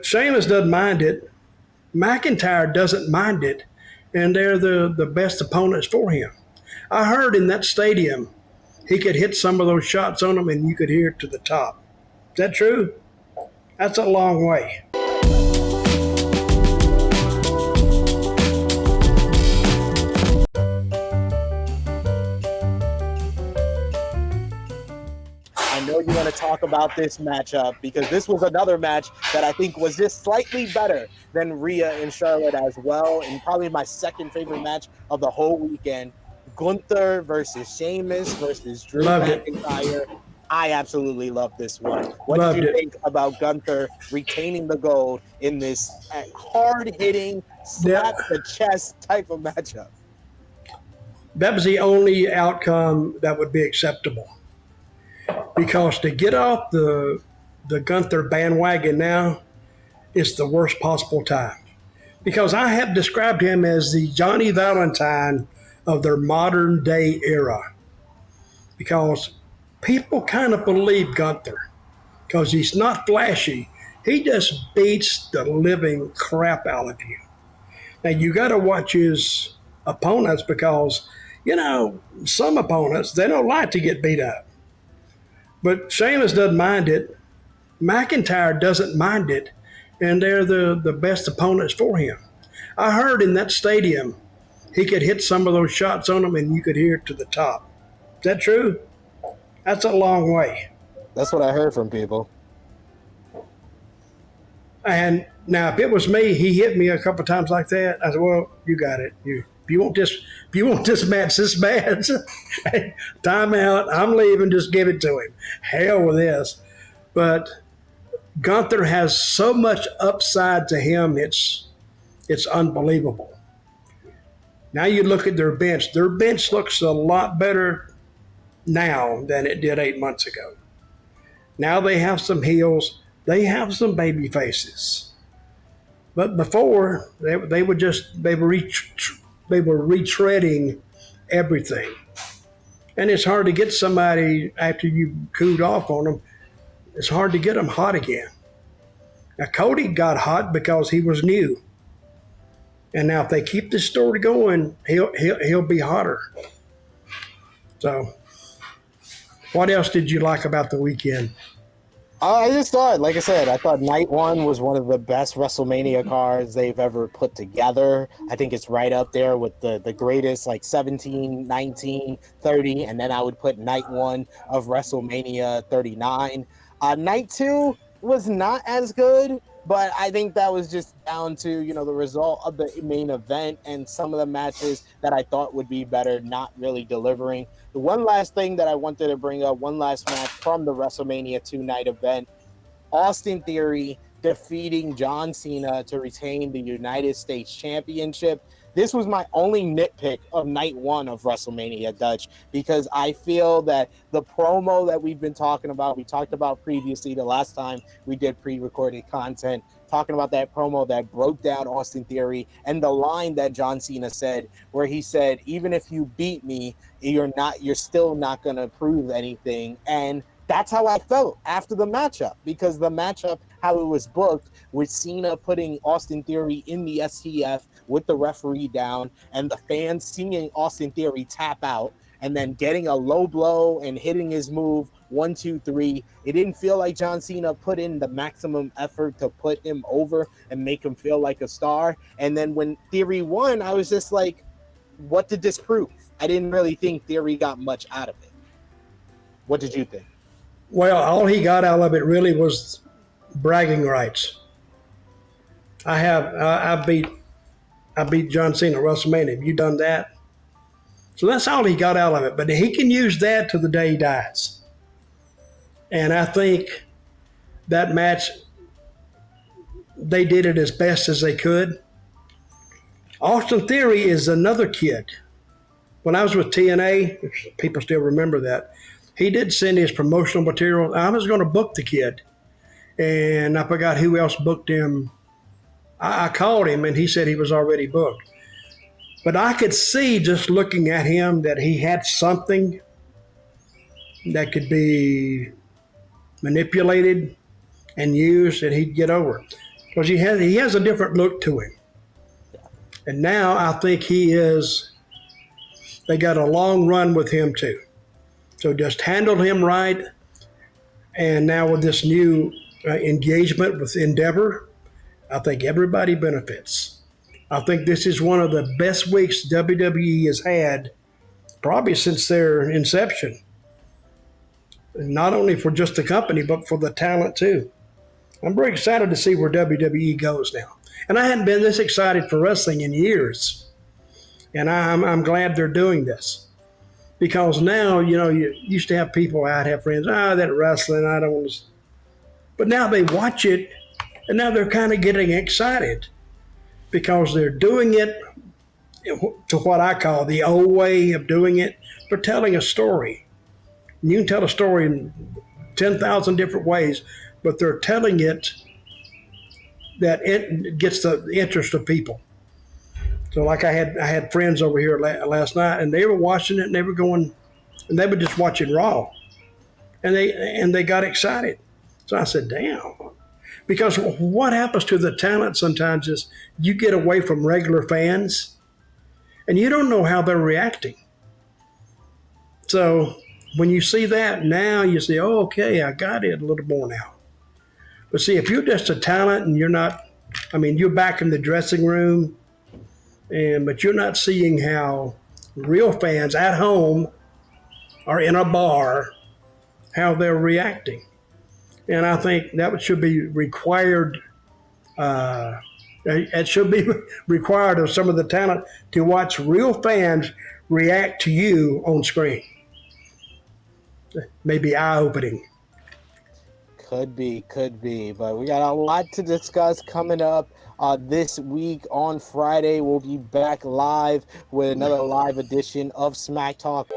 Sheamus doesn't mind it. McIntyre doesn't mind it, and they're the best opponents for him. I heard in that stadium he could hit some of those shots on them and you could hear it to the top. Is that true? That's a long way. I know you want to talk about this matchup because this was another match that I think was just slightly better than Rhea and Charlotte as well, and probably my second favorite match of the whole weekend. Gunther versus Sheamus versus Drew McIntyre. I absolutely love this one. What did you think about Gunther retaining the gold in this hard-hitting, slap the chest type of matchup? That was the only outcome that would be acceptable. Because to get off the Gunther bandwagon now is the worst possible time. Because I have described him as the Johnny Valentine of their modern day era. Because people kind of believe Gunther. Because he's not flashy. He just beats the living crap out of you. Now you got to watch his opponents because, some opponents, they don't like to get beat up. But Sheamus doesn't mind it. McIntyre doesn't mind it. And they're the best opponents for him. I heard in that stadium he could hit some of those shots on them and you could hear it to the top. Is that true? That's a long way. That's what I heard from people. And now if it was me, he hit me a couple times like that. I said, well, you got it. If you want this match this bad, time out. I'm leaving. Just give it to him. Hell with this. But Gunther has so much upside to him. It's unbelievable. Now you look at their bench. Their bench looks a lot better now than it did 8 months ago. Now they have some heels. They have some baby faces. But before they were retreading everything. And it's hard to get somebody after you cooled off on them. It's hard to get them hot again. Now, Cody got hot because he was new. And now if they keep this story going, he'll be hotter. So, what else did you like about the weekend? I just thought, like I said, I thought night one was one of the best WrestleMania cards they've ever put together. I think it's right up there with the greatest, like 17, 19, 30, and then I would put night one of WrestleMania 39. Night two was not as good, but I think that was just down to, the result of the main event and some of the matches that I thought would be better not really delivering. The one last thing that I wanted to bring up, one last match from the WrestleMania 2 night event, Austin Theory defeating John Cena to retain the United States Championship. This was my only nitpick of night one of WrestleMania, Dutch, because I feel that the promo that we've been talking about, we talked about previously the last time we did pre-recorded content, talking about that promo that broke down Austin Theory and the line that John Cena said, where he said, even if you beat me, you're still not going to prove anything. And that's how I felt after the matchup, because the matchup, how it was booked, with Cena putting Austin Theory in the STF with the referee down and the fans seeing Austin Theory tap out and then getting a low blow and hitting his move 1, 2, 3. It didn't feel like John Cena put in the maximum effort to put him over and make him feel like a star. And then when Theory won, I was just like, what did this prove? I didn't really think Theory got much out of it. What did you think? Well, all he got out of it really was bragging rights. I beat John Cena at WrestleMania. Have you done that? So that's all he got out of it. But he can use that to the day he dies. And I think that match, they did it as best as they could. Austin Theory is another kid. When I was with TNA, people still remember that, he did send his promotional material. I was going to book the kid. And I forgot who else booked him. I called him, and he said he was already booked. But I could see just looking at him that he had something that could be manipulated and used, and he'd get over. because he has a different look to him. And now I think they got a long run with him too. So just handle him right. And now with this new engagement with Endeavor, I think everybody benefits. I think this is one of the best weeks WWE has had probably since their inception. Not only for just the company, but for the talent too. I'm very excited to see where WWE goes now. And I hadn't been this excited for wrestling in years. And I'm glad they're doing this. Because now, you used to have people, I'd have friends, that wrestling, I don't want to. But now they watch it, and now they're kind of getting excited because they're doing it to what I call the old way of doing it. They're telling a story. And you can tell a story in 10,000 different ways, but they're telling it that it gets the interest of people. So like I had friends over here last night, and they were watching it, and they were going, and they were just watching Raw, and they got excited. So I said, damn. Because what happens to the talent sometimes is you get away from regular fans, and you don't know how they're reacting. So when you see that, now you say, oh, okay, I got it a little more now. But see, if you're just a talent and you're not, you're back in the dressing room, but you're not seeing how real fans at home or in a bar, how they're reacting. And I think that should be required. It should be required of some of the talent to watch real fans react to you on screen. Maybe eye-opening. Could be, but we got a lot to discuss coming up this week. On Friday, we'll be back live with another live edition of Smack Talk.